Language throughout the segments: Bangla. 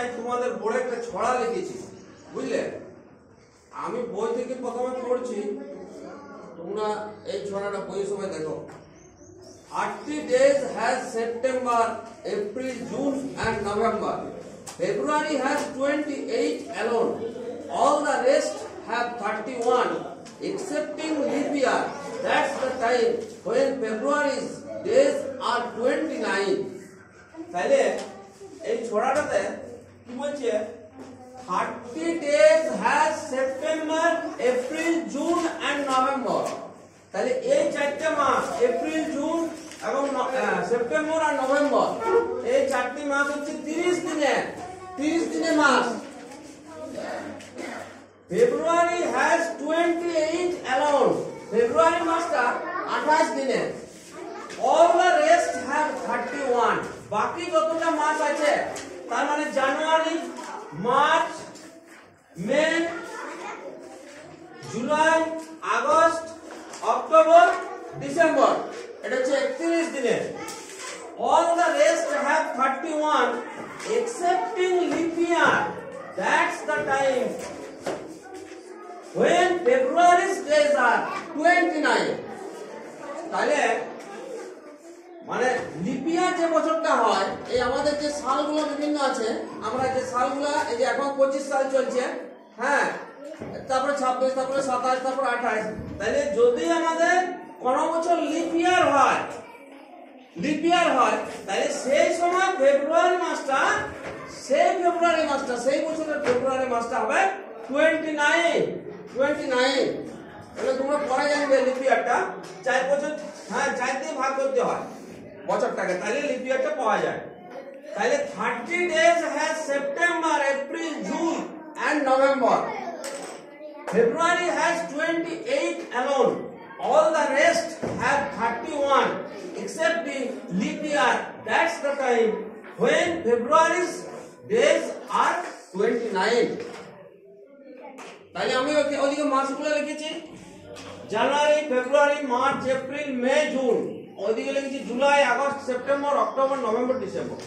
আজ তোমাদের বড় একটা ছড়া লিখেছি, বুঝলে? আমি বই থেকে প্রথমে পড়ছি, তোমরা এই ছড়াটা বইয়ের সময় দেখো। 30 days has September, April, June and November. February has 28 alone. All the rest have 31, excepting leap year. That's the time when February's days are 29. তাহলে এই ছড়াটাতে কি বলছে? 30 days has September, April, June and November. তাহলে এই চারটি মাস এপ্রিল, জুন এবং সেপ্টেম্বর আর নভেম্বর, এই চারটি মাস হচ্ছে 30 দিনের মাস। ফেব্রুয়ারি হ্যাজ 28 অ্যালোন, ফেব্রুয়ারি মাসটা 28 দিনের। অল দ্য রেস্ট হ্যাভ 31, বাকি যতটা মাস আছে তার মানে জানুয়ারি, মার্চ, মে, জুলাই, আগস্ট, অক্টোবর, ডিসেম্বর, এটা হচ্ছে 31 দিনের। All the rest have 31 excepting leap year. That's the time when February's days are 29. তাহলে মানে লিপ ইয়ার যে বছরটা হয়, এই আমাদের যে সালগুলো বিভিন্ন আছে, আমরা যে সালগুলো এই যে এখন 25 সাল চলছে, হ্যাঁ, তারপরে 26, তারপরে 27, তারপরে 28। তাহলে যদি আমাদের কোন বছর লিপ ইয়ার হয়, তাহলে সেই সময় ফেব্রুয়ারি মাসটা, সেই বছরের ফেব্রুয়ারি মাসটা হবে 29। তাহলে তোমরা পরে জানবে লিপ ইয়ারটা 4 বছর, হ্যাঁ, 4 দিয়ে ভাগ করতে হয় বছরটাকে, তাহলে লিপ ইয়ারটা পাওয়া যায়। তাহলে 30 days has September, April, June and November. February has 28 alone. All the rest have 31, excepting leap year. That's the time when February's days are 29. তাহলে আমি ওদিকে মাসগুলো লিখেছি, জানুয়ারি, ফেব্রুয়ারি, মার্চ, এপ্রিল, মে, জুন। ওইদিকে লিখেছি July, August, September, October, November, December.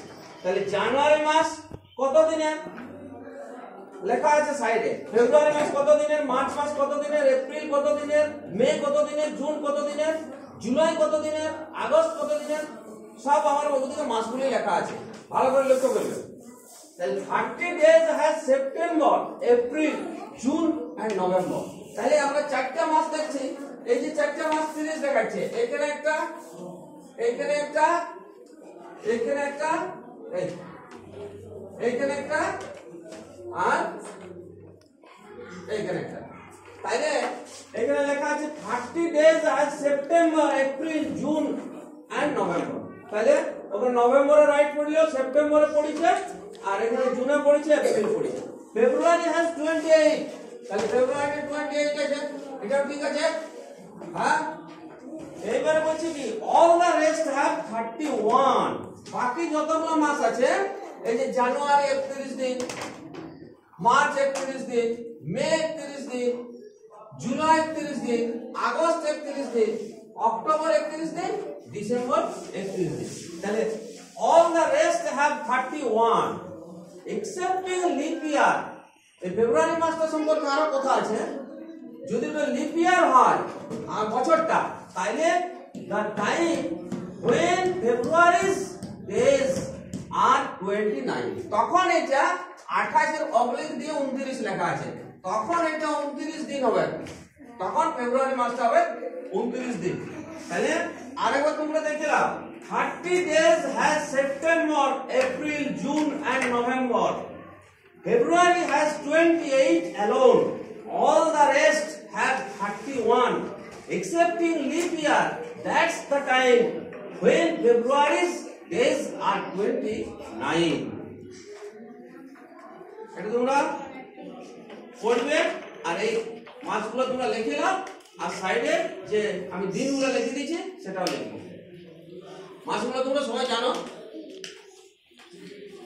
তাহলে জানুয়ারি মাস কত দিনের লেখা আছে সাইডে, ফেব্রুয়ারি মাস কত দিনের, মার্চ মাস কত দিনের, এপ্রিল কত দিনের, মে কত দিনের, জুন কত দিনের, জুলাই কত দিনের, আগস্ট কত দিনের, সব আমার ওদিকে মাসগুলি লেখা আছে, ভালো করে লক্ষ্য করবে। তাহলে 30 days has September, April, June and November. তাহলে আমরা চারটা মাস দেখছি, এই যে চারটা মাস 30 দেখাচ্ছে, এখানে একটা, এইখানে একটা, এইখানে একটা, এইখানে একটা আর এইখানে একটা। তাইলে এখানে লেখা আছে 30 days has September, April, June and November. তাহলে ওখানে নভেম্বরে রাইট পড়লেও সেপ্টেম্বরে পড়েছে, আর এখানে জুনে পড়েছে, এপ্রিল পড়েছে। ফেব্রুয়ারি has 28, তাহলে ফেব্রুয়ারি 28 আছে, এটাও ঠিক আছে, হ্যাঁ। এইবারে বলছি কি all the rest have 31, বাকি যতগুলো মাস আছে, এই যে জানুয়ারি 31 দিন, মার্চ 31 দিন, মে 31 দিন, জুলাই 31 দিন, আগস্ট 31 দিন, অক্টোবর 31 দিন, ডিসেম্বর 31 দিন। তাহলে all the rest have 31 excepting leap year. এই ফেব্রুয়ারি মাসটা সম্পর্কে আরো কথা আছে, যদি তো লিপ ইয়ার হয় আর বছরটা, তাইলে the time when February's days are 29, তখন এটা 28 এর অবলিক দিয়ে 29 লেখা আছে, তখন এটা 29 দিন হবে, তখন ফেব্রুয়ারি মাসটা হবে 29 দিন। তাহলে আরেকবার তোমরা দেখে নাও, 30 days has September, April, June and November. February has 28 alone. All the rest have 31, excepting leap year. That's the time when February's days are 29. এটা তোমরা পড়বে, আর এই মাসগুলো তোমরা লিখে নাও, আর সাইডে যে আমি দিনগুলো লিখে দিয়েছি সেটাও লিখবে। মাসগুলো তোমরা সবাই জানো।